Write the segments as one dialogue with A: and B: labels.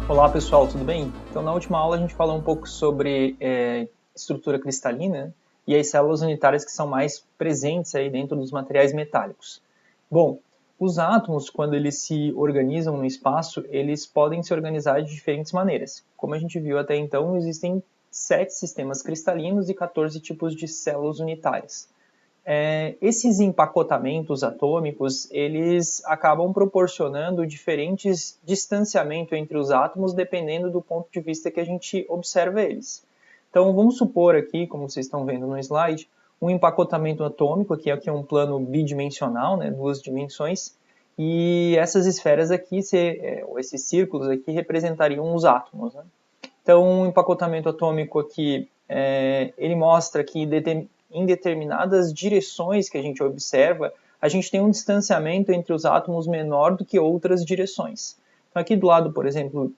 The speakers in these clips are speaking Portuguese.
A: Olá pessoal, tudo bem? Então na última aula a gente falou um pouco sobre estrutura cristalina e as células unitárias que são mais presentes aí dentro dos materiais metálicos. Bom, os átomos, quando eles se organizam no espaço, eles podem se organizar de diferentes maneiras. Como a gente viu até então, existem 7 sistemas cristalinos e 14 tipos de células unitárias. Esses empacotamentos atômicos, eles acabam proporcionando diferentes distanciamento entre os átomos, dependendo do ponto de vista que a gente observa eles. Então, vamos supor aqui, como vocês estão vendo no slide, um empacotamento atômico, aqui é um plano bidimensional, né, 2 dimensões, e essas esferas aqui, esses círculos aqui, representariam os átomos, né? Então, um empacotamento atômico aqui, ele mostra que em determinadas direções que a gente observa, a gente tem um distanciamento entre os átomos menor do que outras direções. Então, aqui do lado, por exemplo,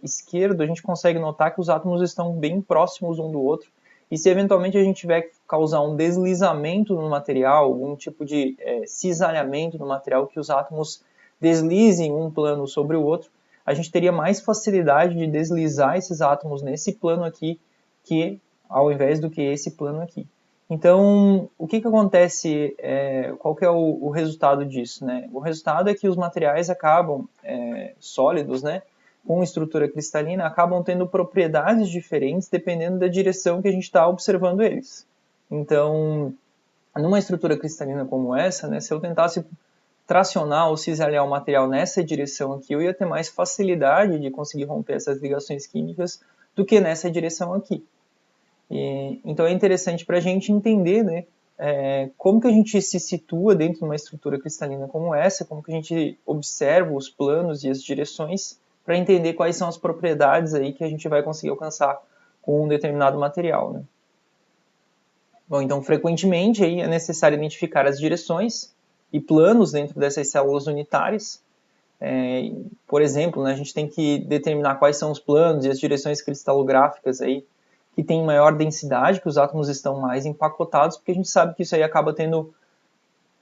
A: esquerdo, a gente consegue notar que os átomos estão bem próximos um do outro, e se eventualmente a gente tiver que causar um deslizamento no material, algum tipo de cisalhamento no material, que os átomos deslizem um plano sobre o outro, a gente teria mais facilidade de deslizar esses átomos nesse plano aqui, ao invés do que esse plano aqui. Então, o que acontece, qual que é o resultado disso, né? O resultado é que os materiais acabam, sólidos, né, com estrutura cristalina, acabam tendo propriedades diferentes dependendo da direção que a gente está observando eles. Então, numa estrutura cristalina como essa, né, se eu tentasse tracionar ou cisalhar o material nessa direção aqui, eu ia ter mais facilidade de conseguir romper essas ligações químicas do que nessa direção aqui. Então é interessante para a gente entender, né, como que a gente se situa dentro de uma estrutura cristalina como essa, como que a gente observa os planos e as direções para entender quais são as propriedades aí que a gente vai conseguir alcançar com um determinado material, né? Bom, então frequentemente aí é necessário identificar as direções e planos dentro dessas células unitárias. Por exemplo, né, a gente tem que determinar quais são os planos e as direções cristalográficas aí que têm maior densidade, que os átomos estão mais empacotados, porque a gente sabe que isso aí acaba tendo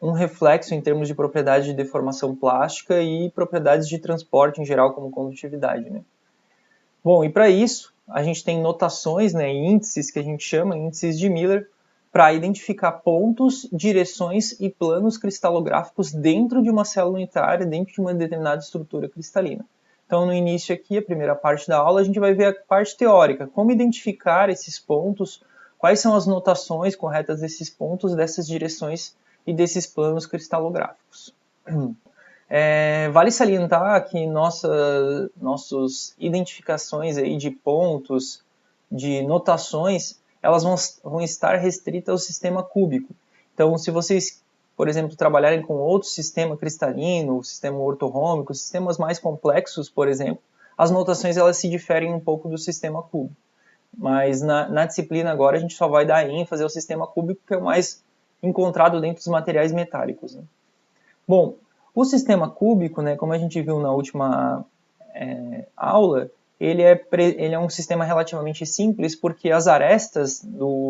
A: um reflexo em termos de propriedades de deformação plástica e propriedades de transporte em geral, como condutividade, né? Bom, e para isso, a gente tem notações, né, índices que a gente chama, índices de Miller, para identificar pontos, direções e planos cristalográficos dentro de uma célula unitária, dentro de uma determinada estrutura cristalina. Então, no início aqui, a primeira parte da aula, a gente vai ver a parte teórica, como identificar esses pontos, quais são as notações corretas desses pontos, dessas direções e desses planos cristalográficos. Vale salientar que nossas identificações aí de pontos, de notações, elas vão estar restritas ao sistema cúbico. Então, se vocês, por exemplo, trabalharem com outro sistema cristalino, sistema ortorrômico, sistemas mais complexos, por exemplo, as notações elas se diferem um pouco do sistema cúbico. Mas na disciplina agora a gente só vai dar ênfase ao sistema cúbico, que é o mais encontrado dentro dos materiais metálicos, né? Bom, o sistema cúbico, né, como a gente viu na última aula, ele é um sistema relativamente simples, porque as arestas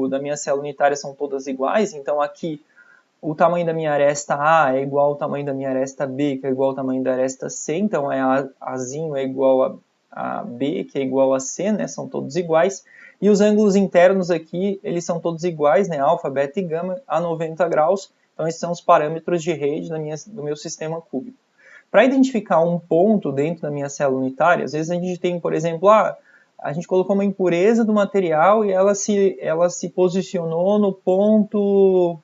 A: da minha célula unitária são todas iguais, então aqui o tamanho da minha aresta A é igual ao tamanho da minha aresta B, que é igual ao tamanho da aresta C, então Azinho é igual a B, que é igual a C, né, são todos iguais, e os ângulos internos aqui, eles são todos iguais, né, alfa, beta e gama, a 90 graus, então esses são os parâmetros de rede do meu sistema cúbico. Para identificar um ponto dentro da minha célula unitária, às vezes a gente tem, por exemplo, a gente colocou uma impureza do material e ela se posicionou no ponto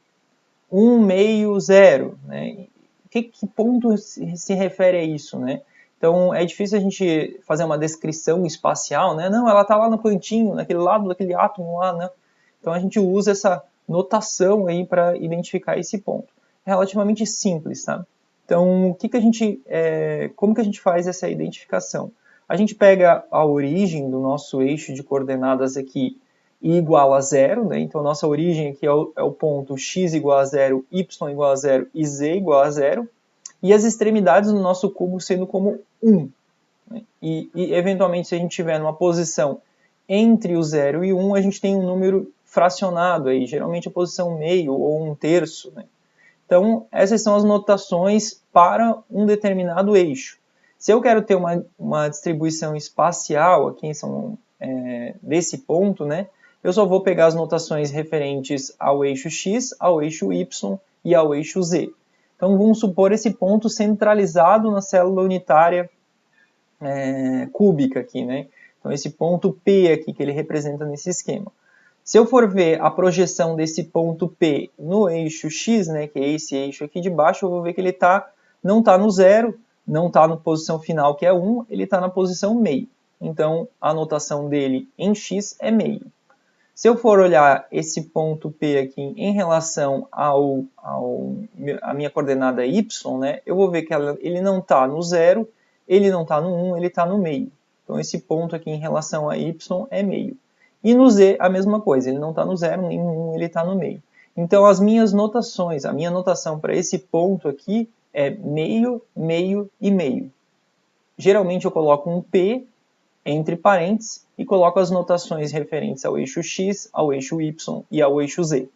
A: 1,0, né? Que ponto se refere a isso, né? Então é difícil a gente fazer uma descrição espacial, né? Não, ela está lá no cantinho, naquele lado daquele átomo lá, né? Então a gente usa essa notação aí para identificar esse ponto. É relativamente simples, tá? Então como que a gente faz essa identificação? A gente pega a origem do nosso eixo de coordenadas aqui igual a zero, né? Então a nossa origem aqui é o ponto x igual a zero, y igual a zero e z igual a zero, e as extremidades do nosso cubo sendo como 1. Né? E eventualmente, se a gente tiver numa posição entre o 0 e 1, a gente tem um número fracionado, aí, geralmente a posição meio ou 1/3. Né? Então, essas são as notações para um determinado eixo. Se eu quero ter uma distribuição espacial aqui desse ponto, né, eu só vou pegar as notações referentes ao eixo x, ao eixo y e ao eixo z. Então vamos supor esse ponto centralizado na célula unitária cúbica aqui, né? Então esse ponto P aqui que ele representa nesse esquema. Se eu for ver a projeção desse ponto P no eixo x, né, que é esse eixo aqui de baixo, eu vou ver que ele não está no zero, não está na posição final que é 1, ele está na posição meio. Então a notação dele em x é meio. Se eu for olhar esse ponto P aqui em relação à minha coordenada y, né, eu vou ver que ele não está no zero, ele não está no 1, ele está no meio. Então esse ponto aqui em relação a y é meio. E no z a mesma coisa, ele não está no zero nem no 1, ele está no meio. Então as minhas notações, a minha notação para esse ponto aqui é meio, meio e meio. Geralmente eu coloco um P entre parênteses e coloco as notações referentes ao eixo x, ao eixo y e ao eixo z.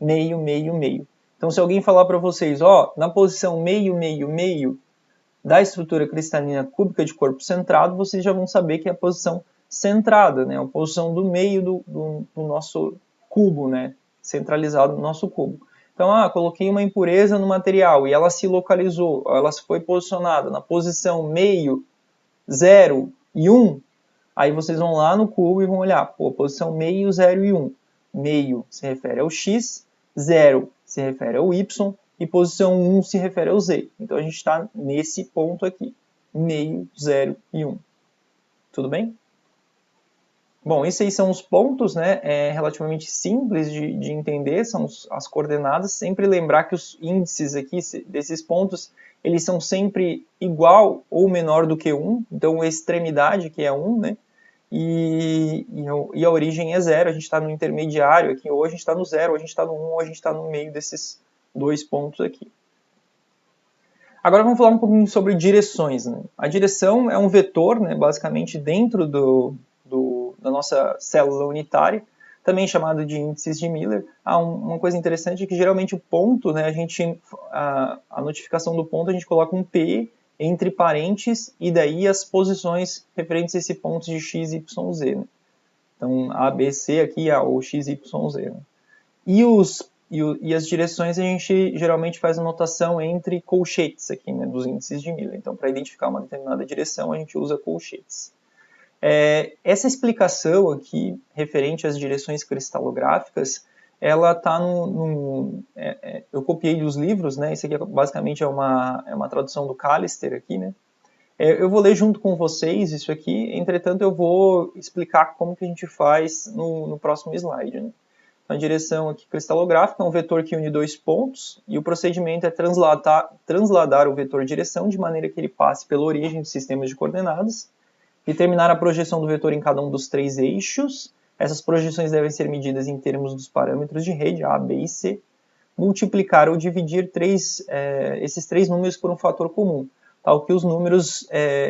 A: Meio, meio, meio. Então se alguém falar para vocês, ó, na posição meio, meio, meio da estrutura cristalina cúbica de corpo centrado, vocês já vão saber que é a posição centrada, né? A posição do meio do nosso cubo, né? Centralizado no nosso cubo. Então, coloquei uma impureza no material e ela se localizou, ela foi posicionada na posição meio, 0 e 1, aí vocês vão lá no cubo e vão olhar, pô, posição meio, 0 e 1. Meio se refere ao x, 0 se refere ao y, e posição 1 se refere ao z. Então a gente está nesse ponto aqui, meio, 0 e 1. Tudo bem? Bom, esses aí são os pontos, né? É relativamente simples de entender, são as coordenadas. Sempre lembrar que os índices aqui desses pontos, eles são sempre igual ou menor do que 1. Então a extremidade que é 1, né? E a origem é 0, a gente está no intermediário aqui, ou a gente está no 0, ou a gente está no 1, ou a gente está no meio desses dois pontos aqui. Agora vamos falar um pouquinho sobre direções, né? A direção é um vetor, né, basicamente dentro da nossa célula unitária, também chamado de índices de Miller. Uma coisa interessante é que geralmente o ponto, né, a notificação do ponto a gente coloca um P entre parênteses e daí as posições referentes a esse ponto de x, y, z. Né? Então A, B, C aqui é o x, y, z. Né? E as direções a gente geralmente faz a notação entre colchetes aqui, né, dos índices de Miller. Então para identificar uma determinada direção a gente usa colchetes. Essa explicação aqui, referente às direções cristalográficas, ela está eu copiei dos livros, né? Isso aqui basicamente é uma tradução do Callister aqui, né? Eu vou ler junto com vocês isso aqui, entretanto eu vou explicar como que a gente faz no próximo slide, né? A direção aqui cristalográfica é um vetor que une dois pontos, e o procedimento é transladar o vetor direção de maneira que ele passe pela origem do sistema de coordenadas, determinar a projeção do vetor em cada um dos três eixos. Essas projeções devem ser medidas em termos dos parâmetros de rede, A, B e C. Multiplicar ou dividir esses três números por um fator comum, tal que os números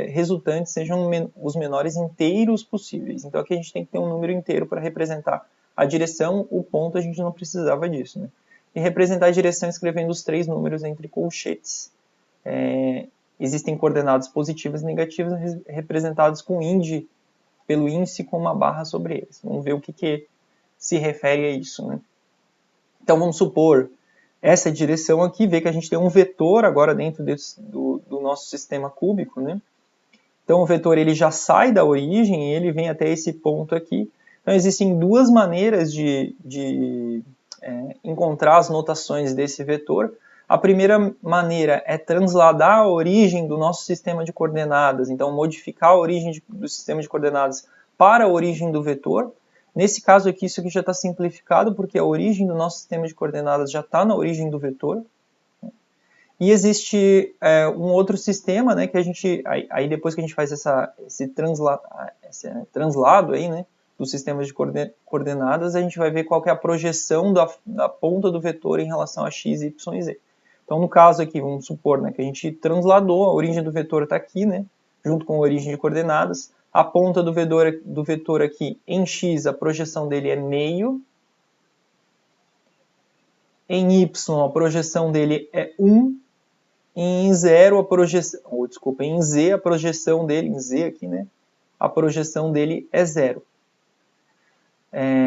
A: resultantes sejam os menores inteiros possíveis. Então aqui a gente tem que ter um número inteiro para representar a direção, o ponto a gente não precisava disso. Né? E representar a direção escrevendo os três números entre colchetes. Existem coordenadas positivas e negativas representadas com pelo índice com uma barra sobre eles. Vamos ver o que se refere a isso. Né? Então vamos supor essa direção aqui, ver que a gente tem um vetor agora dentro do nosso sistema cúbico. Né? Então o vetor ele já sai da origem e ele vem até esse ponto aqui. Então existem duas maneiras de encontrar as notações desse vetor. A primeira maneira é transladar a origem do nosso sistema de coordenadas, então modificar a origem do sistema de coordenadas para a origem do vetor. Nesse caso aqui, isso aqui já está simplificado, porque a origem do nosso sistema de coordenadas já está na origem do vetor. E existe um outro sistema, né, que a gente, aí depois que a gente faz esse translado aí, né, dos sistemas de coordenadas, a gente vai ver qual que é a projeção da ponta do vetor em relação a x, y e z. Então, no caso aqui, vamos supor, né, que a gente transladou, a origem do vetor está aqui, né, junto com a origem de coordenadas. A ponta do vetor aqui em x, a projeção dele é meio. Em y, a projeção dele é 1. em 0 a projeção, desculpa, em Z a projeção dele, em Z aqui, né? A projeção dele é 0.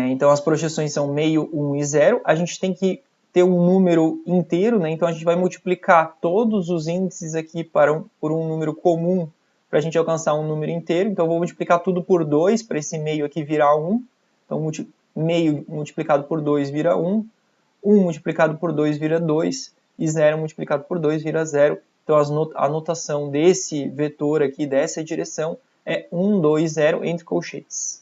A: Então as projeções são meio, 1 e 0. A gente tem que ter um número inteiro, né? Então a gente vai multiplicar todos os índices aqui por um número comum para a gente alcançar um número inteiro. Então eu vou multiplicar tudo por 2 para esse meio aqui virar 1. Então meio multiplicado por 2 vira 1. 1 multiplicado por 2 vira 2. E 0 multiplicado por 2 vira 0. Então a notação desse vetor aqui, dessa direção, é 1, 2, 0 entre colchetes.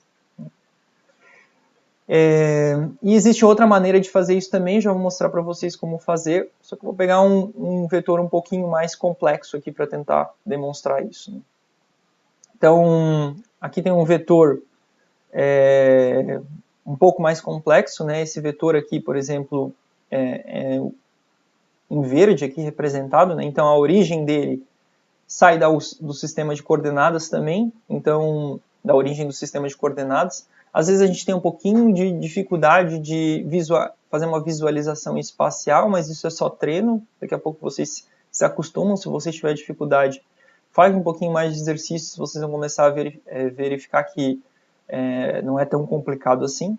A: E existe outra maneira de fazer isso também, já vou mostrar para vocês como fazer, só que eu vou pegar um vetor um pouquinho mais complexo aqui para tentar demonstrar isso. Né? Então, aqui tem um vetor um pouco mais complexo, né? Esse vetor aqui, por exemplo, em verde aqui representado, né? Então a origem dele sai do sistema de coordenadas também, então da origem do sistema de coordenadas. Às vezes a gente tem um pouquinho de dificuldade de fazer uma visualização espacial, mas isso é só treino. Daqui a pouco vocês se acostumam. Se vocês tiverem dificuldade, faz um pouquinho mais de exercícios, vocês vão começar a verificar que não é tão complicado assim.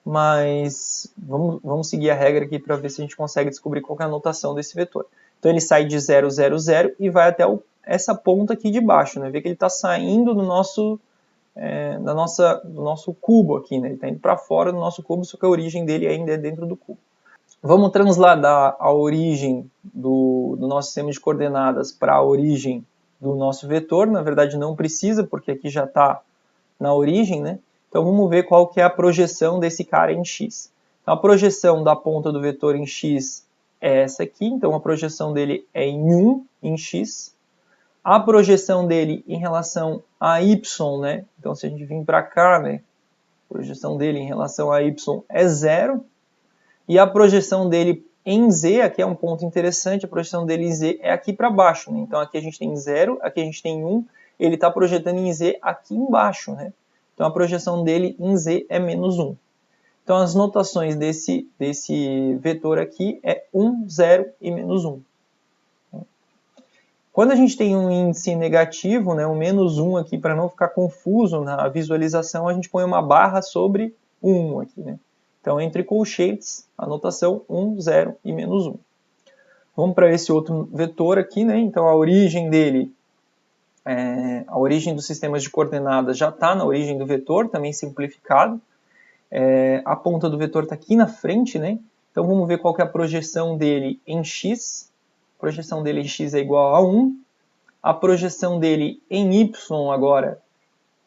A: Mas vamos seguir a regra aqui para ver se a gente consegue descobrir qual é a notação desse vetor. Então ele sai de 0, 0, 0 e vai até essa ponta aqui de baixo. Né? Vê que ele está saindo do nosso cubo aqui, né? Ele está indo para fora do nosso cubo, só que a origem dele ainda é dentro do cubo. Vamos transladar a origem do nosso sistema de coordenadas para a origem do nosso vetor. Na verdade não precisa, porque aqui já está na origem, né? Então vamos ver qual que é a projeção desse cara em x. Então, a projeção da ponta do vetor em x é essa aqui, então a projeção dele é em 1 em x. A projeção dele em relação a y, né? Então se a gente vir para cá, né? A projeção dele em relação a y é 0. E a projeção dele em z, aqui é um ponto interessante, a projeção dele em z é aqui para baixo, né? Então aqui a gente tem 0, aqui a gente tem 1, ele está projetando em z aqui embaixo, né? Então a projeção dele em z é menos 1. Então as notações desse vetor aqui é 1, 0 e menos 1. Quando a gente tem um índice negativo, né, um menos 1 aqui, para não ficar confuso na visualização, a gente põe uma barra sobre 1 aqui, né? Então, entre colchetes, a notação 1, 0 e menos 1. Vamos para esse outro vetor aqui, né? Então, a origem dele, a origem dos sistemas de coordenadas já está na origem do vetor, também simplificado. A ponta do vetor está aqui na frente, né? Então, vamos ver qual que é a projeção dele em x. A projeção dele em x é igual a 1. A projeção dele em y agora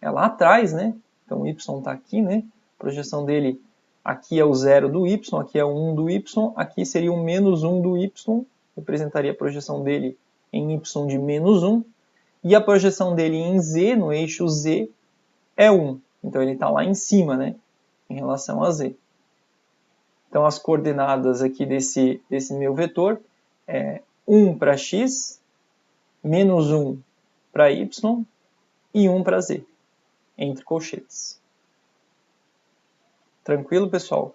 A: é lá atrás, né? Então, o y está aqui, né? A projeção dele aqui é o 0 do y, aqui é o 1 do y, aqui seria o menos 1 do y, representaria a projeção dele em y de menos 1. E a projeção dele em z, no eixo z, é 1. Então, ele está lá em cima, né? Em relação a z. Então, as coordenadas aqui desse meu vetor é 1 para x, menos 1 para y e 1 para z, entre colchetes. Tranquilo, pessoal?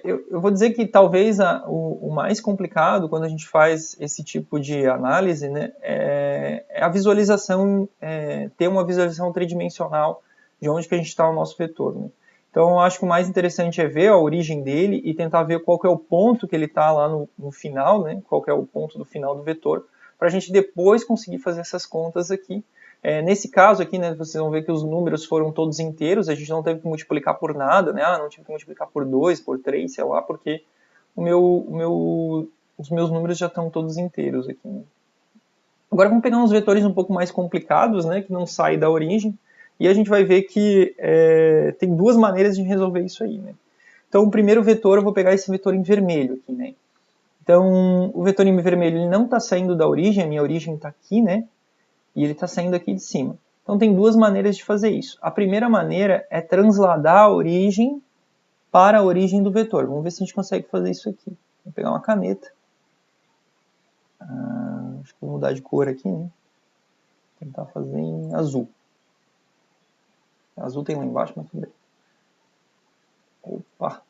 A: Eu vou dizer que talvez o mais complicado quando a gente faz esse tipo de análise, né, é a visualização, ter uma visualização tridimensional de onde que a gente está no nosso vetor. Né? Então, eu acho que o mais interessante é ver a origem dele e tentar ver qual que é o ponto que ele está lá no final, né? Qual que é o ponto do final do vetor, para a gente depois conseguir fazer essas contas aqui. Nesse caso aqui, né, vocês vão ver que os números foram todos inteiros, a gente não teve que multiplicar por nada, né? Não tive que multiplicar por 2, por 3, sei lá, porque os meus números já estão todos inteiros aqui. Né? Agora vamos pegar uns vetores um pouco mais complicados, né, que não saem da origem, e a gente vai ver que tem duas maneiras de resolver isso aí. Né? Então, o primeiro vetor, eu vou pegar esse vetor em vermelho aqui. Né? Então, o vetor em vermelho ele não está saindo da origem, a minha origem está aqui, né? E ele está saindo aqui de cima. Então, tem duas maneiras de fazer isso. A primeira maneira é transladar a origem para a origem do vetor. Vamos ver se a gente consegue fazer isso aqui. Vou pegar uma caneta. Acho que vou mudar de cor aqui, né? Vou tentar fazer em azul. Azul tem lá embaixo, mas tudo bem. Opa!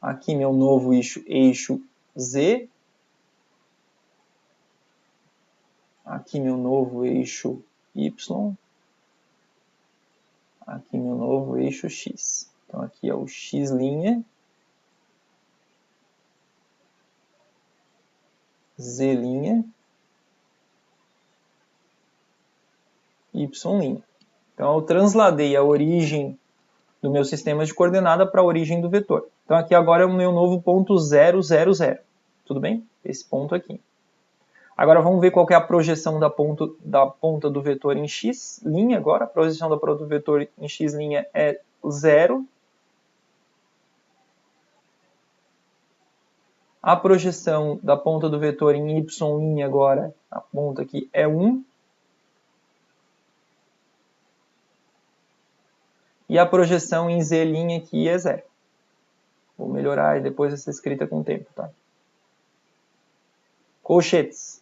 A: Aqui meu novo eixo Z. Aqui meu novo eixo Y. Aqui meu novo eixo X. Então aqui é o X', Z', Y'. Então eu transladei a origem do meu sistema de coordenada para a origem do vetor. Então aqui agora é o meu novo ponto 0, 0, 0. Tudo bem? Esse ponto aqui. Agora vamos ver qual que é a projeção da ponta do vetor em x'. Agora a projeção da ponta do vetor em x' é 0. A projeção da ponta do vetor em y' agora, a ponta aqui, é 1. E a projeção em z' aqui é 0. Vou melhorar depois essa escrita com o tempo, tá? Colchetes.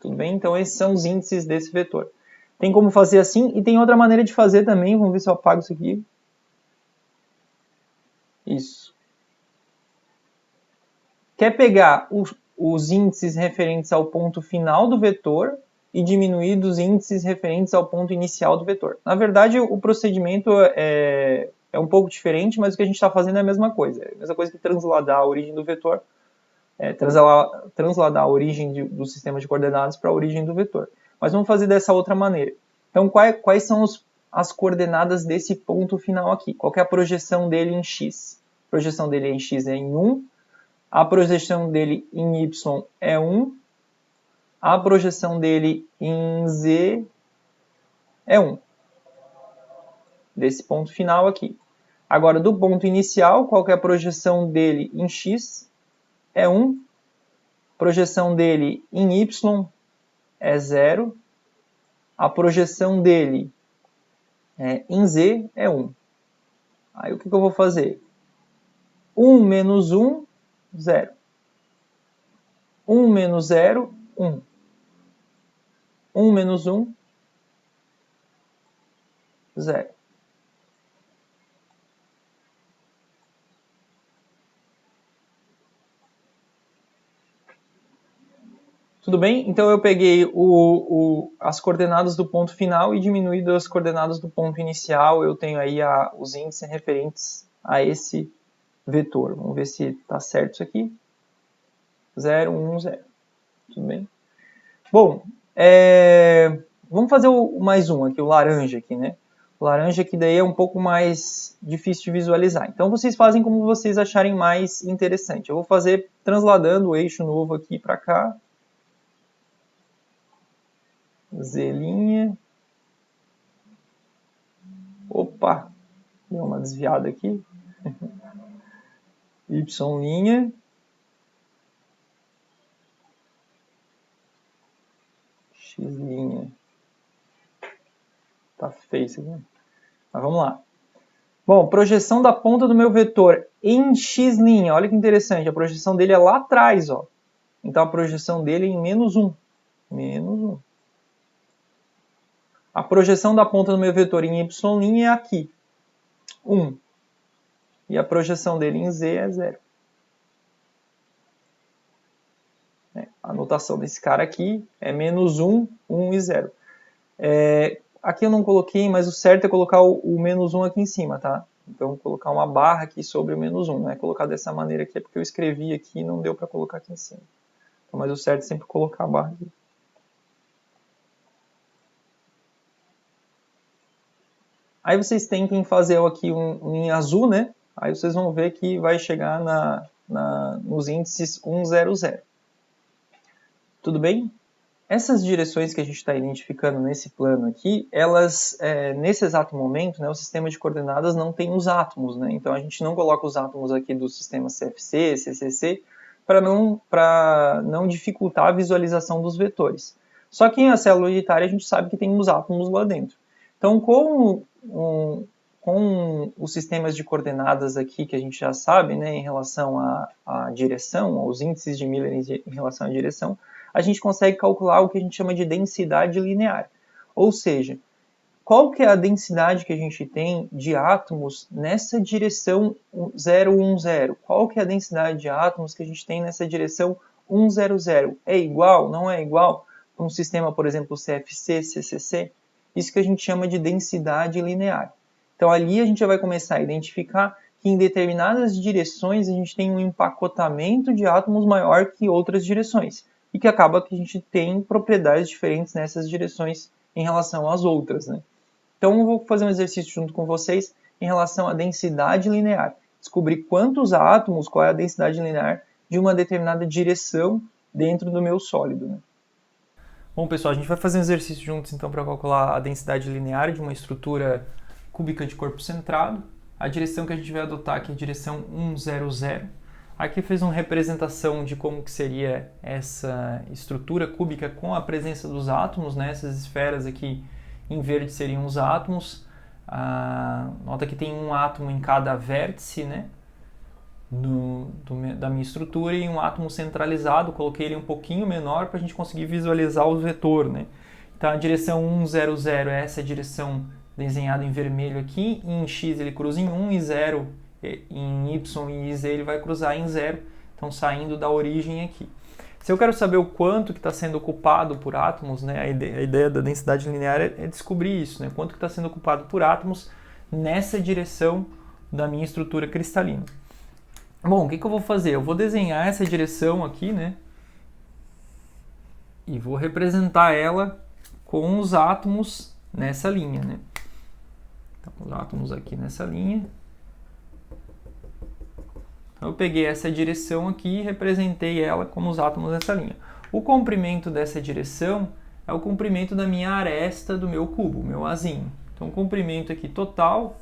A: Tudo bem? Então esses são os índices desse vetor. Tem como fazer assim e tem outra maneira de fazer também. Vamos ver se eu apago isso aqui. Isso. Quer pegar os índices referentes ao ponto final do vetor e diminuir dos índices referentes ao ponto inicial do vetor. Na verdade, o procedimento é um pouco diferente, mas o que a gente está fazendo é a mesma coisa. É a mesma coisa que transladar a origem do vetor, transladar a origem do sistema de coordenadas para a origem do vetor. Mas vamos fazer dessa outra maneira. Então, quais são as coordenadas desse ponto final aqui? Qual é a projeção dele em x? A projeção dele em x é em 1. A projeção dele em y é 1. A projeção dele em z é 1. Desse ponto final aqui. Agora, do ponto inicial, qual que é a projeção dele em x? É 1. Projeção dele em y é 0. A projeção dele em z é 1. Aí o que eu vou fazer? 1 menos 1, 0. 1 menos 0, 1. 1 menos 1, 0. Tudo bem? Então eu peguei as coordenadas do ponto final e diminuí das coordenadas do ponto inicial. Eu tenho aí os índices referentes a esse vetor. Vamos ver se está certo isso aqui. 0, 1, 0. Tudo bem? Bom, vamos fazer o mais um aqui, o laranja aqui, né? O laranja aqui daí é um pouco mais difícil de visualizar. Então vocês fazem como vocês acharem mais interessante. Eu vou fazer transladando o eixo novo aqui para cá. Z'. Opa, deu uma desviada aqui. Y'. X'. Tá feio isso aqui. Mas vamos lá. Bom, projeção da ponta do meu vetor em x'. Olha que interessante, a projeção dele é lá atrás, ó. Então a projeção dele é em menos 1. Menos 1. A projeção da ponta do meu vetor em y' é aqui, 1. E a projeção dele em z é 0. A notação desse cara aqui é menos 1, 1 e 0. Aqui eu não coloquei, mas o certo é colocar o menos 1 aqui em cima, tá? Então, vou colocar uma barra aqui sobre o menos 1. Não é colocar dessa maneira aqui, é porque eu escrevi aqui e não deu para colocar aqui em cima. Então, mas o certo é sempre colocar a barra aqui. Aí vocês tentem fazer aqui um em azul, né? Aí vocês vão ver que vai chegar nos índices 1, 0, 0. Tudo bem? Essas direções que a gente está identificando nesse plano aqui, elas, nesse exato momento, né, o sistema de coordenadas não tem os átomos, né? Então a gente não coloca os átomos aqui do sistema CFC, CCC, para não dificultar a visualização dos vetores. Só que em a célula unitária a gente sabe que tem os átomos lá dentro. Então com os sistemas de coordenadas aqui que a gente já sabe, né, em relação à direção, aos índices de Miller em relação à direção, a gente consegue calcular o que a gente chama de densidade linear. Ou seja, qual que é a densidade que a gente tem de átomos nessa direção 0, 1, 0? Qual que é a densidade de átomos que a gente tem nessa direção 100 é igual, não é igual para um sistema, por exemplo, CFC, CCC? Isso que a gente chama de densidade linear. Então ali a gente já vai começar a identificar que em determinadas direções a gente tem um empacotamento de átomos maior que outras direções e que acaba que a gente tem propriedades diferentes nessas direções em relação às outras, né? Então eu vou fazer um exercício junto com vocês em relação à densidade linear. Descobrir quantos átomos, qual é a densidade linear de uma determinada direção dentro do meu sólido, né?
B: Bom, pessoal, a gente vai fazer um exercício juntos então para calcular a densidade linear de uma estrutura cúbica de corpo centrado. A direção que a gente vai adotar aqui é a direção 100. Aqui fez uma representação de como que seria essa estrutura cúbica com a presença dos átomos, né? Essas esferas aqui em verde seriam os átomos. Nota que tem um átomo em cada vértice, né? Da minha estrutura e um átomo centralizado, coloquei ele um pouquinho menor para a gente conseguir visualizar o vetor, né? Então a direção 100 é essa direção desenhada em vermelho aqui, e em x ele cruza em 1 e 0, em y e z ele vai cruzar em 0, então saindo da origem aqui. Se eu quero saber o quanto que está sendo ocupado por átomos, né, a ideia da densidade linear é descobrir isso, né, quanto que está sendo ocupado por átomos nessa direção da minha estrutura cristalina. Bom, o que eu vou fazer? Eu vou desenhar essa direção aqui, né? E vou representar ela com os átomos nessa linha, né? Então, os átomos aqui nessa linha. Então, eu peguei essa direção aqui e representei ela como os átomos nessa linha. O comprimento dessa direção é o comprimento da minha aresta do meu cubo, meu azinho. Então, o comprimento aqui total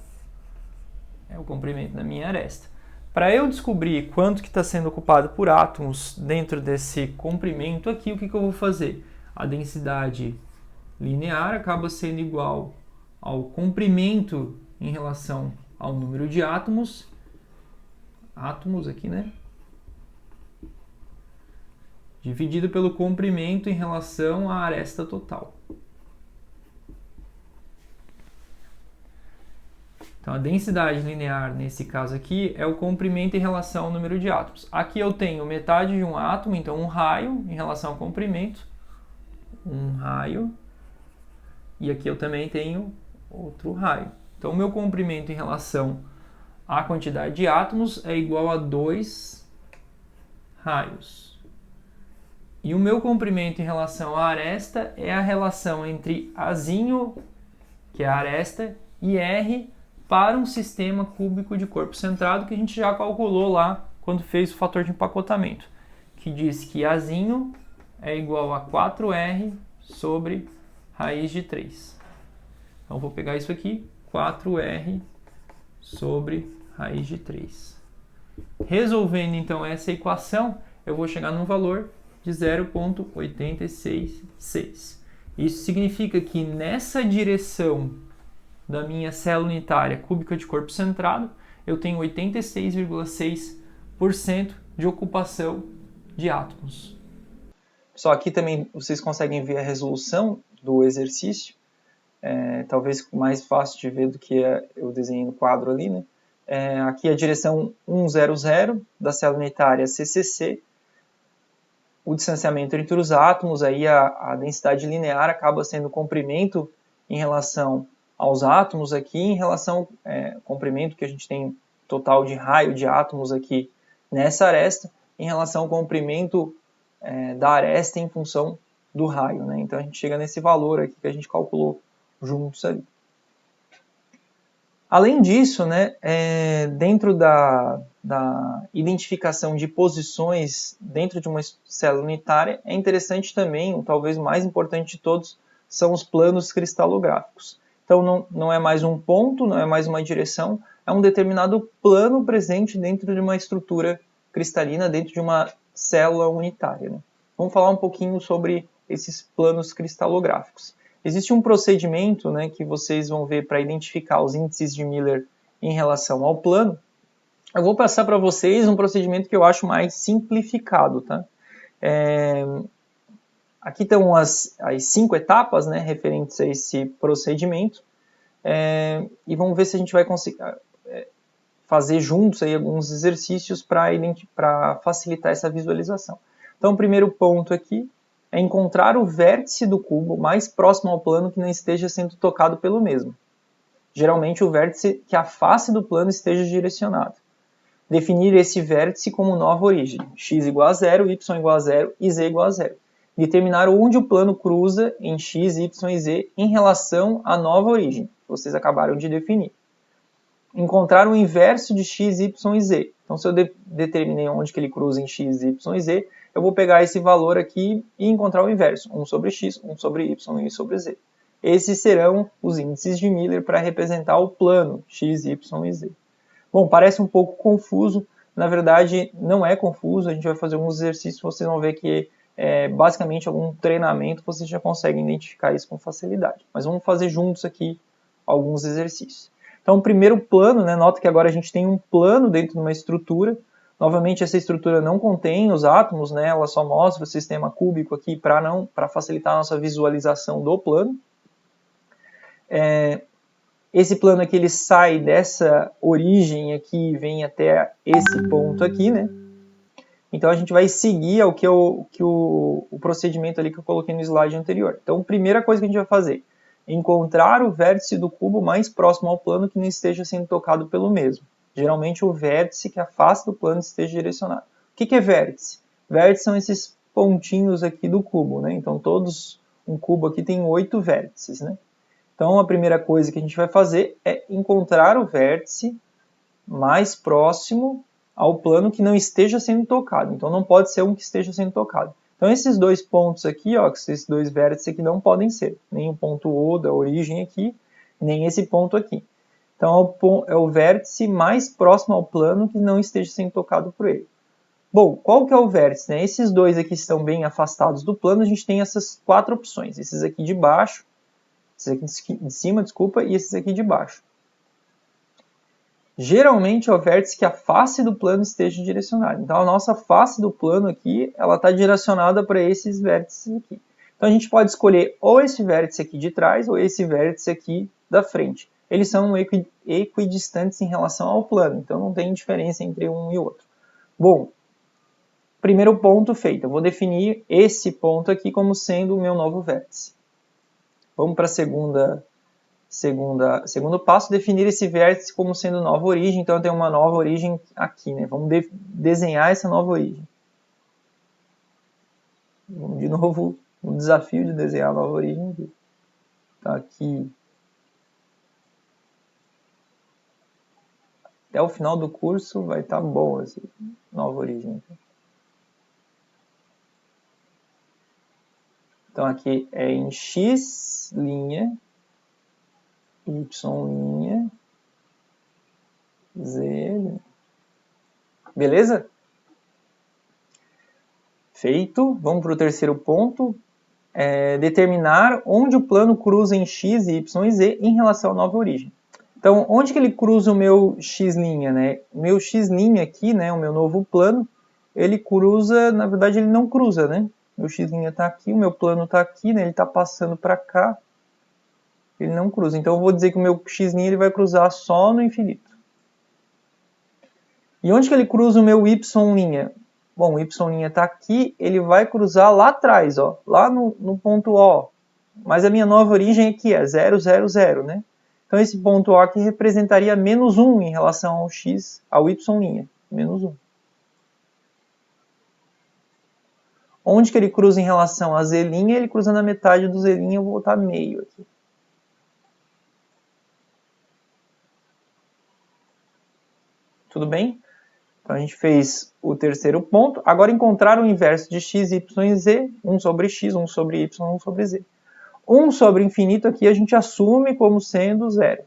B: é o comprimento da minha aresta. Para eu descobrir quanto que está sendo ocupado por átomos dentro desse comprimento aqui, o que eu vou fazer? A densidade linear acaba sendo igual ao comprimento em relação ao número de átomos aqui, né? Dividido pelo comprimento em relação à aresta total. Então, a densidade linear, nesse caso aqui, é o comprimento em relação ao número de átomos. Aqui eu tenho metade de um átomo, então um raio em relação ao comprimento. Um raio. E aqui eu também tenho outro raio. Então, o meu comprimento em relação à quantidade de átomos é igual a 2 raios. E o meu comprimento em relação à aresta é a relação entre Azinho, que é a aresta, e R, para um sistema cúbico de corpo centrado que a gente já calculou lá quando fez o fator de empacotamento, que diz que Azinho é igual a 4R sobre raiz de 3. Então, vou pegar isso aqui, 4R sobre raiz de 3. Resolvendo, então, essa equação, eu vou chegar num valor de 0,866. Isso significa que nessa direção da minha célula unitária cúbica de corpo centrado, eu tenho 86,6% de ocupação de átomos.
A: Só aqui também vocês conseguem ver a resolução do exercício, talvez mais fácil de ver do que eu desenhei no quadro ali, né? Aqui a direção 100 da célula unitária CCC, o distanciamento entre os átomos, aí a densidade linear acaba sendo o comprimento em relação aos átomos aqui, em relação ao comprimento que a gente tem total de raio de átomos aqui nessa aresta, em relação ao comprimento da aresta em função do raio, né? Então a gente chega nesse valor aqui que a gente calculou juntos ali. Além disso, né, dentro da identificação de posições dentro de uma célula unitária, é interessante também, ou talvez o mais importante de todos, são os planos cristalográficos. Então não é mais um ponto, não é mais uma direção, é um determinado plano presente dentro de uma estrutura cristalina, dentro de uma célula unitária, né? Vamos falar um pouquinho sobre esses planos cristalográficos. Existe um procedimento, né, que vocês vão ver para identificar os índices de Miller em relação ao plano. Eu vou passar para vocês um procedimento que eu acho mais simplificado, tá? Aqui estão as 5 etapas, né, referentes a esse procedimento, e vamos ver se a gente vai conseguir fazer juntos aí alguns exercícios para facilitar essa visualização. Então, o primeiro ponto aqui é encontrar o vértice do cubo mais próximo ao plano que não esteja sendo tocado pelo mesmo. Geralmente, o vértice que a face do plano esteja direcionado. Definir esse vértice como nova origem, x igual a 0, y igual a 0 e z igual a 0. Determinar onde o plano cruza em x, y e z em relação à nova origem, que vocês acabaram de definir. Encontrar o inverso de x, y e z. Então, se eu determinei onde que ele cruza em x, y e z, eu vou pegar esse valor aqui e encontrar o inverso, 1 sobre x, 1 sobre y e 1 sobre z. Esses serão os índices de Miller para representar o plano x, y e z. Bom, parece um pouco confuso, na verdade não é confuso, a gente vai fazer alguns exercícios, vocês vão ver que basicamente algum treinamento vocês já conseguem identificar isso com facilidade. Mas vamos fazer juntos aqui alguns exercícios. Então, o primeiro plano, né, nota que agora a gente tem um plano dentro de uma estrutura. Novamente, essa estrutura não contém os átomos, né, ela só mostra o sistema cúbico aqui para facilitar a nossa visualização do plano. Esse plano aqui ele sai dessa origem aqui e vem até esse ponto aqui, né? Então a gente vai seguir o procedimento ali que eu coloquei no slide anterior. Então, a primeira coisa que a gente vai fazer é encontrar o vértice do cubo mais próximo ao plano que não esteja sendo tocado pelo mesmo. Geralmente o vértice que a face do plano esteja direcionado. O que é vértice? Vértices são esses pontinhos aqui do cubo, né? Então um cubo aqui tem 8 vértices, né? Então, a primeira coisa que a gente vai fazer é encontrar o vértice mais próximo ao plano que não esteja sendo tocado. Então, não pode ser um que esteja sendo tocado. Então, esses dois pontos aqui, ó, esses dois vértices aqui não podem ser. Nem o ponto O da origem aqui, nem esse ponto aqui. Então, é o vértice mais próximo ao plano que não esteja sendo tocado por ele. Bom, qual que é o vértice, né? Esses dois aqui estão bem afastados do plano, a gente tem essas 4 opções. Esses aqui de baixo, esses aqui de cima, desculpa, e esses aqui de baixo. Geralmente é o vértice que a face do plano esteja direcionada. Então, a nossa face do plano aqui, ela está direcionada para esses vértices aqui. Então, a gente pode escolher ou esse vértice aqui de trás ou esse vértice aqui da frente. Eles são equidistantes em relação ao plano, então não tem diferença entre um e outro. Bom, primeiro ponto feito. Eu vou definir esse ponto aqui como sendo o meu novo vértice. Vamos para segundo passo, definir esse vértice como sendo nova origem. Então, eu tenho uma nova origem aqui, né? Vamos desenhar essa nova origem. Vamos de novo o desafio de desenhar a nova origem aqui. Então, aqui. Até o final do curso vai estar bom essa nova origem. Então, aqui é em X', Y', Z'. Beleza? Feito. Vamos para o terceiro ponto. Determinar onde o plano cruza em X, Y e Z em relação à nova origem. Então, onde que ele cruza o meu X', né? O meu X' aqui, né, o meu novo plano, ele cruza, na verdade ele não cruza, né? Meu X' está aqui, o meu plano está aqui, né? Ele está passando para cá. Ele não cruza. Então, eu vou dizer que o meu X' ele vai cruzar só no infinito. E onde que ele cruza o meu Y'? Bom, o Y' está aqui, ele vai cruzar lá atrás, ó, lá no ponto O. Mas a minha nova origem aqui é 0, 0, 0, né? Então, esse ponto O aqui representaria menos 1 em relação ao X, ao Y', menos 1. Onde que ele cruza em relação a Z'? Ele cruza na metade do Z', eu vou botar meio aqui. Tudo bem? Então, a gente fez o terceiro ponto. Agora, encontrar o inverso de x, y e z. 1 sobre x, 1 sobre y, 1 sobre z. 1 sobre infinito aqui a gente assume como sendo zero.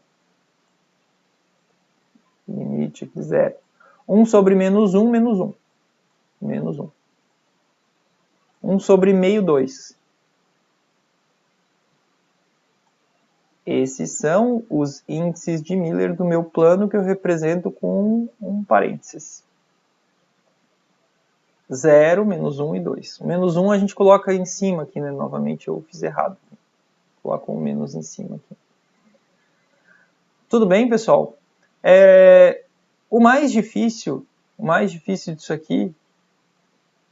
A: Limite aqui, zero. 1 sobre menos 1, menos 1. Menos 1. 1 sobre meio, 2. Esses são os índices de Miller do meu plano que eu represento com um parênteses. 0, menos 1 e 2. O menos 1 a gente coloca em cima aqui, né? Novamente eu fiz errado. Coloco um menos em cima aqui. Tudo bem, pessoal? O mais difícil disso aqui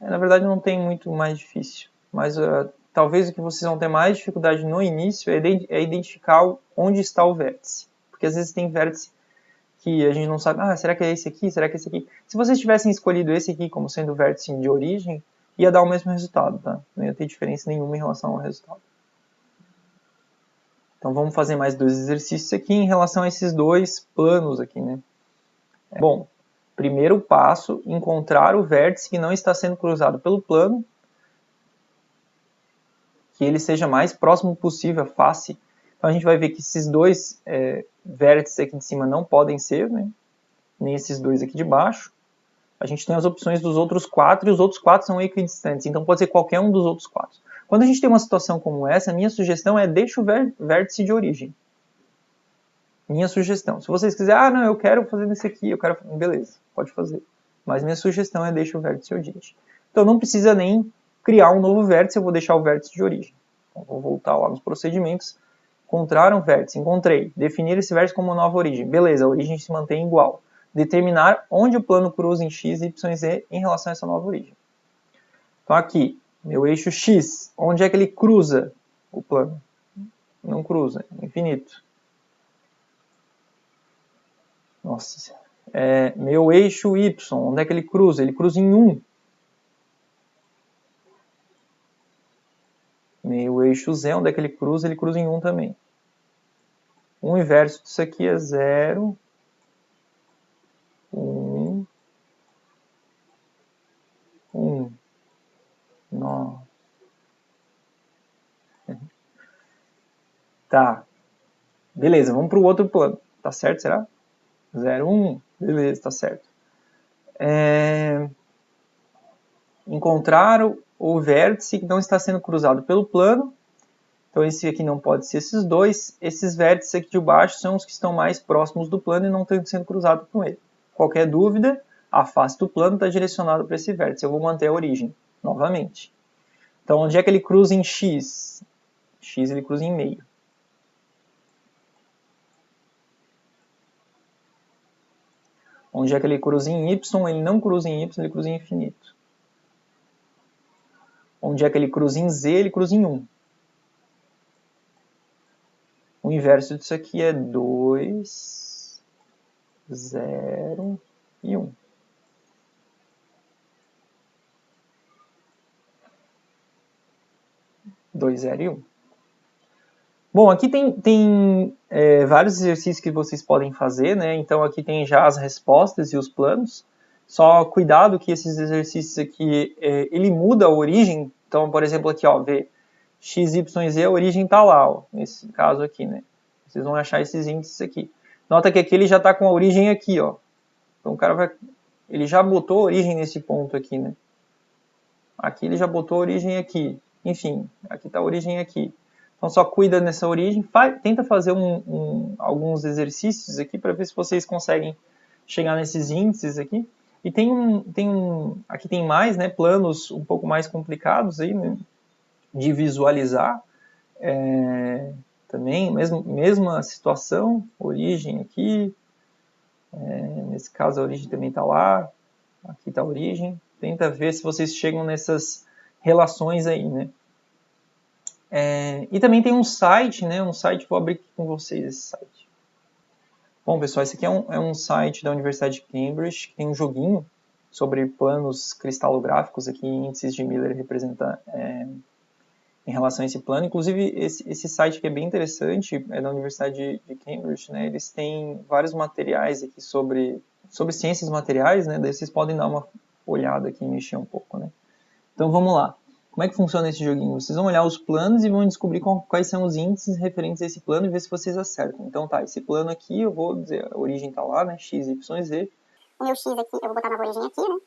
A: Na verdade não tem muito mais difícil, mas talvez o que vocês vão ter mais dificuldade no início é identificar onde está o vértice. Porque às vezes tem vértice que a gente não sabe, será que é esse aqui? Será que é esse aqui? Se vocês tivessem escolhido esse aqui como sendo o vértice de origem, ia dar o mesmo resultado, tá? Não ia ter diferença nenhuma em relação ao resultado. Então vamos fazer mais 2 exercícios aqui em relação a esses 2 planos aqui, né? Bom, primeiro passo, encontrar o vértice que não está sendo cruzado pelo plano, que ele seja mais próximo possível à face. Então a gente vai ver que esses 2 vértices aqui de cima não podem ser, né? Nem esses 2 aqui de baixo. A gente tem as opções dos outros 4 e os outros 4 são equidistantes, então pode ser qualquer um dos outros 4. Quando a gente tem uma situação como essa, a minha sugestão é deixa o vértice de origem. Minha sugestão. Se vocês quiserem, não, eu quero fazer nesse aqui, eu quero... Beleza, pode fazer. Mas minha sugestão é deixa o vértice de origem. Então não precisa nem criar um novo vértice, eu vou deixar o vértice de origem. Então, vou voltar lá nos procedimentos. Encontrar um vértice, encontrei. Definir esse vértice como uma nova origem. Beleza, a origem se mantém igual. Determinar onde o plano cruza em x, y e z em relação a essa nova origem. Então aqui, meu eixo x, onde é que ele cruza o plano? Não cruza, é infinito. Nossa, meu eixo y, onde é que ele cruza? Ele cruza em 1. Meu eixo z, onde é que ele cruza? Ele cruza em 1 também. O inverso disso aqui é 0, 1, 1. Nossa. Tá. Beleza, vamos para o outro plano. Tá certo, será? 0, 1. Beleza, tá certo. Encontrar o vértice que não está sendo cruzado pelo plano. Então esse aqui não pode ser esses 2. Esses vértices aqui de baixo são os que estão mais próximos do plano e não estão sendo cruzados com ele. Qualquer dúvida, a face do plano está direcionada para esse vértice. Eu vou manter a origem, novamente. Então onde é que ele cruza em x? X ele cruza em meio. Onde é que ele cruza em y? Ele não cruza em y, ele cruza em infinito. Onde é que ele cruza em z? Ele cruza em 1. O inverso disso aqui é 2, 0 e 1. Dois, 0 e 1. Bom, aqui tem vários exercícios que vocês podem fazer, né? Então aqui tem já as respostas e os planos. Só cuidado que esses exercícios aqui, ele muda a origem. Então, por exemplo, aqui, ó, vê, x, y, z, a origem está lá, ó, nesse caso aqui, né? Vocês vão achar esses índices aqui. Nota que aqui ele já está com a origem aqui, ó. Então o cara ele já botou a origem nesse ponto aqui, né? Aqui ele já botou a origem aqui. Enfim, aqui está a origem aqui. Então só cuida nessa origem, tenta fazer alguns exercícios aqui para ver se vocês conseguem chegar nesses índices aqui. E aqui tem mais, né, planos um pouco mais complicados aí, né, de visualizar. Também, mesma situação, origem aqui, nesse caso a origem também está lá, aqui está a origem. Tenta ver se vocês chegam nessas relações aí, né. E também tem um site, né? Vou abrir aqui com vocês esse site. Bom, pessoal, esse aqui é um site da Universidade de Cambridge, que tem um joguinho sobre planos cristalográficos aqui, índices de Miller representa em relação a esse plano. Inclusive, esse site aqui é bem interessante, é da Universidade de Cambridge, né? Eles têm vários materiais aqui sobre ciências materiais, né? Daí vocês podem dar uma olhada aqui e mexer um pouco, né? Então, vamos lá. Como é que funciona esse joguinho? Vocês vão olhar os planos e vão descobrir quais são os índices referentes a esse plano e ver se vocês acertam. Então tá, esse plano aqui, eu vou dizer, a origem tá lá, né, x, y, z.
C: O meu x aqui, eu vou botar na origem aqui, né?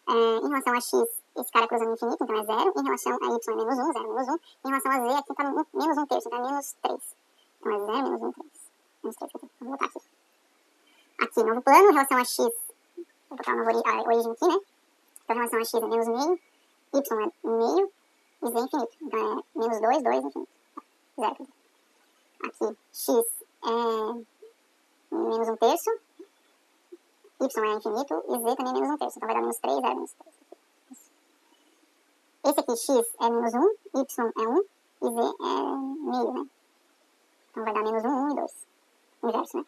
C: Em relação a x, esse cara cruza no infinito, então é 0. Em relação a y é menos 1, 0, menos 1. Em relação a z, aqui tá menos 1 terço, então é menos 3. Então é 0, menos 1, 3. Menos 3 aqui, vou botar aqui. Aqui, novo plano, em relação a x, vou botar a origem aqui, né? Então em relação a x é menos meio, y é meio, e z é infinito. Então é menos 2, 2, infinito. 0. Aqui, x é menos 1 terço, y é infinito, e z também é menos 1 terço. Então vai dar menos 3, 0, menos 3. esse aqui, x é menos 1, y é 1 e z é meio, né? Então vai dar menos 1, 1 e 2. Inverso, né?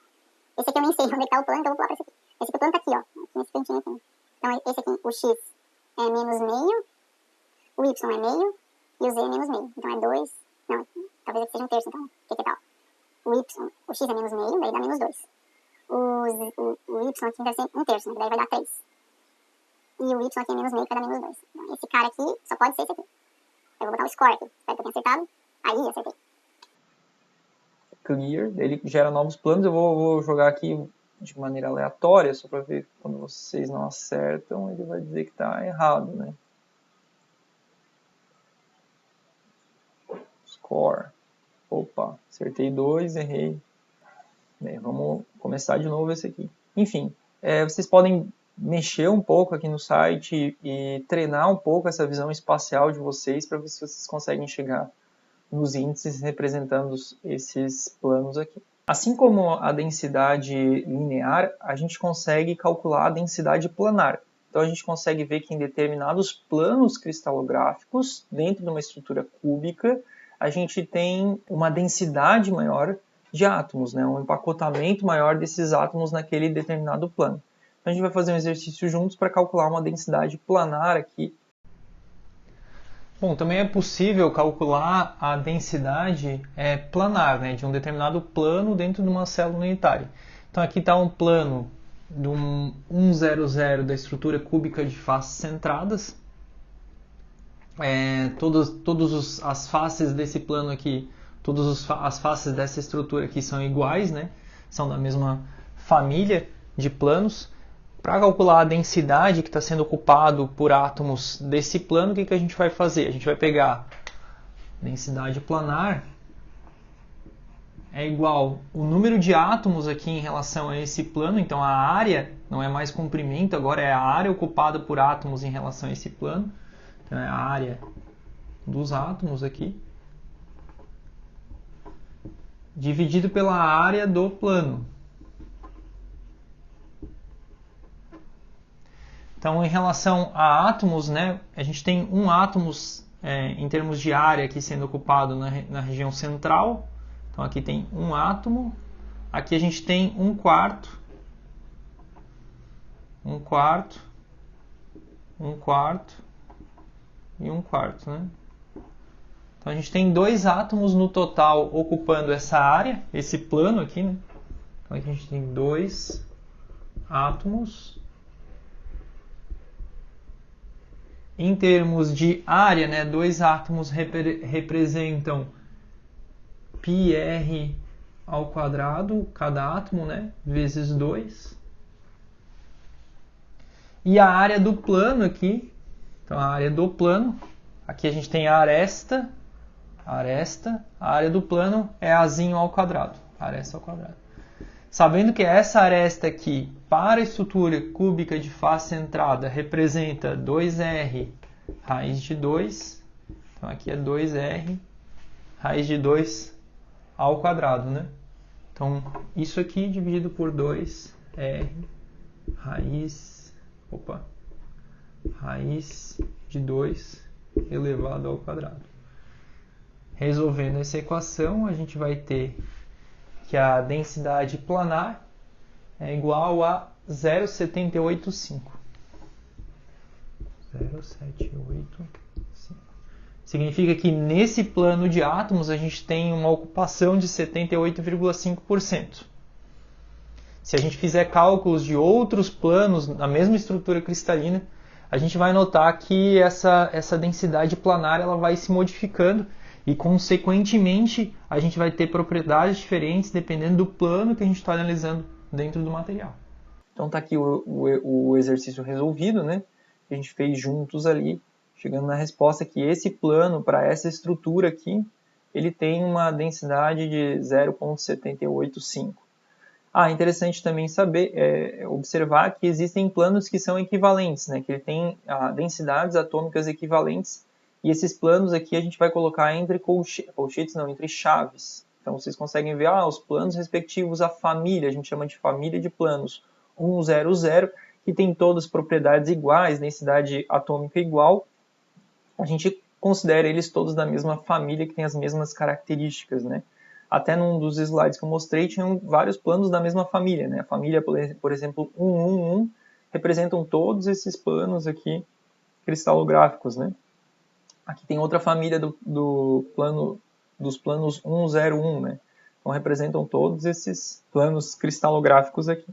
C: Esse aqui eu nem sei onde é que tá o plano, então eu vou pular pra esse aqui. Esse aqui o plano tá aqui, ó. Aqui nesse cantinho aqui. Então esse aqui, o x é menos meio, o y é meio e o z é menos meio. Então é 2. Não, talvez aqui seja um terço, então. O que tal? O x é menos meio, daí dá menos 2. O y aqui deve ser um terço, né? Daí vai dar 3. E o y aqui é menos meio, que vai dar menos 2. Então esse cara aqui só pode ser esse aqui. Eu vou botar o score aqui. Espero que eu tenha acertado. Aí, acertei.
A: Clear, ele gera novos planos. Eu vou jogar aqui de maneira aleatória, só para ver quando vocês não acertam, ele vai dizer que está errado, né? Score. Opa, acertei 2, errei. Bem, vamos começar de novo esse aqui. Enfim, vocês podem mexer um pouco aqui no site e treinar um pouco essa visão espacial de vocês para ver se vocês conseguem chegar nos índices representando esses planos aqui. Assim como a densidade linear, a gente consegue calcular a densidade planar. Então a gente consegue ver que em determinados planos cristalográficos, dentro de uma estrutura cúbica, a gente tem uma densidade maior de átomos, né? Um empacotamento maior desses átomos naquele determinado plano. Então a gente vai fazer um exercício juntos para calcular uma densidade planar aqui.
B: Bom, também é possível calcular a densidade planar, né, de um determinado plano dentro de uma célula unitária. Então aqui está um plano de um 100 da estrutura cúbica de faces centradas. Todas as faces desse plano aqui, todas as faces dessa estrutura aqui são iguais, né, são da mesma família de planos. Para calcular a densidade que está sendo ocupado por átomos desse plano, o que a gente vai fazer? A gente vai pegar densidade planar é igual o número de átomos aqui em relação a esse plano, então a área não é mais comprimento, agora é a área ocupada por átomos em relação a esse plano. Então é a área dos átomos aqui, dividido pela área do plano. Então, em relação a átomos, né, a gente tem um átomo em termos de área aqui sendo ocupado na região central. Então, aqui tem um átomo. Aqui a gente tem um quarto, e um quarto. Né? Então, a gente tem 2 átomos no total ocupando essa área, esse plano aqui. Né? Então, aqui a gente tem 2 átomos. Em termos de área, né, 2 átomos representam πr ao quadrado, cada átomo, né, vezes 2. E a área do plano aqui, então a área do plano, aqui a gente tem a aresta, a área do plano é azinho ao quadrado, aresta ao quadrado. Sabendo que essa aresta aqui, para a estrutura cúbica de face centrada, representa 2r raiz de 2. Então, aqui é 2r raiz de 2 ao quadrado, né? Então, isso aqui dividido por 2r raiz de 2 elevado ao quadrado. Resolvendo essa equação, a gente vai ter que a densidade planar é igual a 0,785. 0,785. Significa que nesse plano de átomos a gente tem uma ocupação de 78,5%. Se a gente fizer cálculos de outros planos na mesma estrutura cristalina, a gente vai notar que essa densidade planar ela vai se modificando e, consequentemente, a gente vai ter propriedades diferentes dependendo do plano que a gente está analisando dentro do material.
A: Então está aqui o exercício resolvido, né? Que a gente fez juntos ali, chegando na resposta que esse plano, para essa estrutura aqui, ele tem uma densidade de 0,785. Interessante também saber, observar que existem planos que são equivalentes, né? Que ele tem densidades atômicas equivalentes. E esses planos aqui a gente vai colocar entre entre chaves. Então vocês conseguem ver os planos respectivos à família, a gente chama de família de planos 100, que tem todas propriedades iguais, densidade atômica igual. a gente considera eles todos da mesma família, que tem as mesmas características, né? Até num dos slides que eu mostrei, tinham vários planos da mesma família, né? A família, por exemplo, 111, representam todos esses planos aqui cristalográficos, né? Aqui tem outra família dos planos 101, né? Então representam todos esses planos cristalográficos aqui.